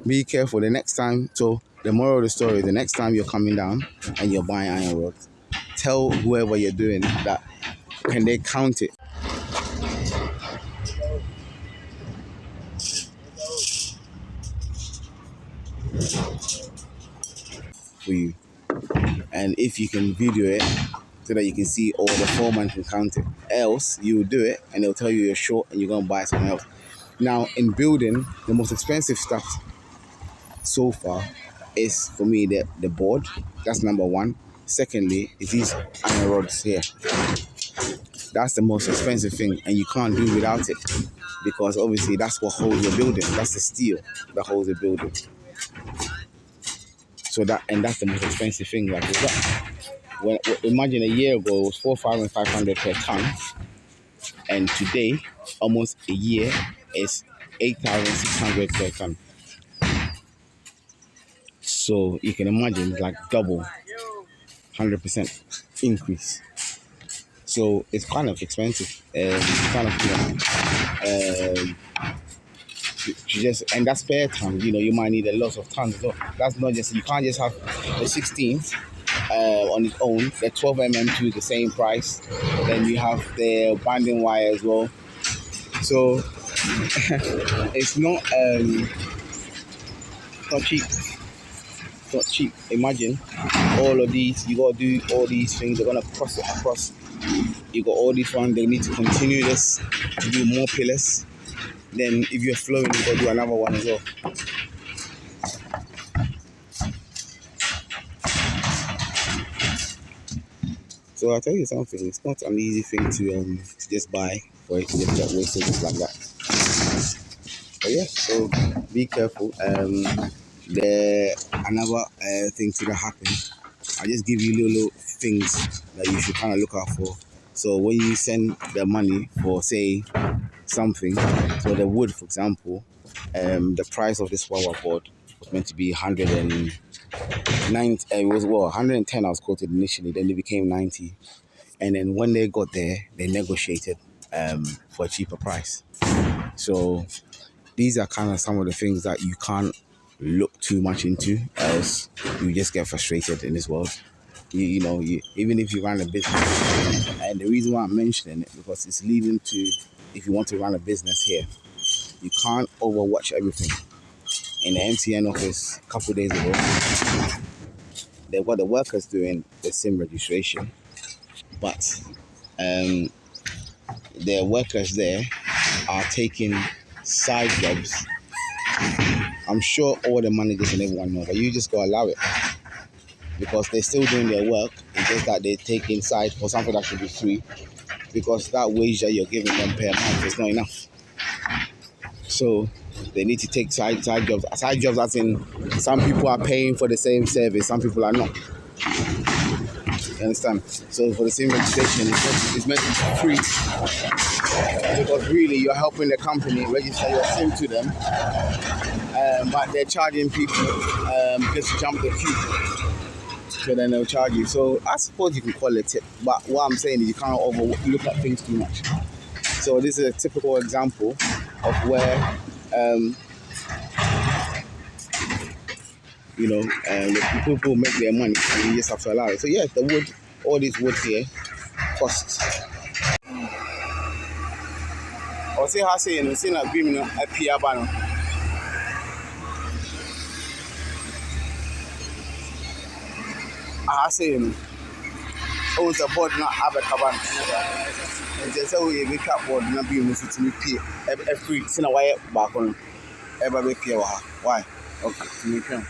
be careful the next time. So the moral of the story, the next time you're coming down and you're buying iron rods, tell whoever you're doing that, can they count it for you? And if you can video it so that you can see, or the foreman can count it, else you will do it and they'll tell you you're short and you're going to buy something else. Now in building, the most expensive stuff so far is, for me, the board. That's number one. Secondly is these iron rods here. That's the most expensive thing, and you can't do without it, because obviously that's what holds your building. That's the steel that holds the building. So that's the most expensive thing that we've got. Imagine a year ago it was 4,500 per ton, and today, almost a year, is 8,600 per ton. So you can imagine, like double, 100% increase. So it's kind of expensive. And that's per ton. You might need a lot of tons. So that's not just, you can't just have the 16th on its own. The 12 mm2 the same price. Then you have the binding wire as well. So it's not cheap. It's not cheap. Imagine all of these. You gotta do all these things. They're gonna cross it across. You got all these ones. They need to continue this to do more pillars. Then if you're flowing, you gotta do another one as well. So I'll tell you something. It's not an easy thing to just buy, or to just get wasted just like that. But yeah, so be careful. Another thing to happen. I just give you little things that you should kind of look out for. So when you send the money for, say, something, so the wood, for example, the price of this wire board was meant to be 109. It was 110. I was quoted initially. Then it became 90, and then when they got there, they negotiated for a cheaper price. So these are kind of some of the things that you can't look too much into, else you just get frustrated in this world. Even if you run a business, and the reason why I'm mentioning it, because it's leading to, if you want to run a business here, you can't overwatch everything. In the MTN office a couple of days ago, they've got the workers doing the SIM registration, but their workers there are taking side jobs. I'm sure all the managers and everyone know, but you just gotta allow it, because they're still doing their work. It's just that they take inside for something that should be free, because that wage that you're giving them per month is not enough. So they need to take side jobs. Side jobs as in, some people are paying for the same service, some people are not. You understand? So for the same registration, it's meant to be free, because really you're helping the company register your SIM to them, but they're charging people just to jump the queue. So then they'll charge you. So I suppose you can call it a tip, but what I'm saying is you can't look at things too much. So this is a typical example of where the people make their money, and you just have to allow it. So yeah, the wood, all this wood here costs. Or say how say see na beam no a pia ba no. I say no. Oh, the board na abekaban. And just say we make up board na beam no fit me pia. Every say na why back on. Eba be pia wa. Why? Okay, me pia.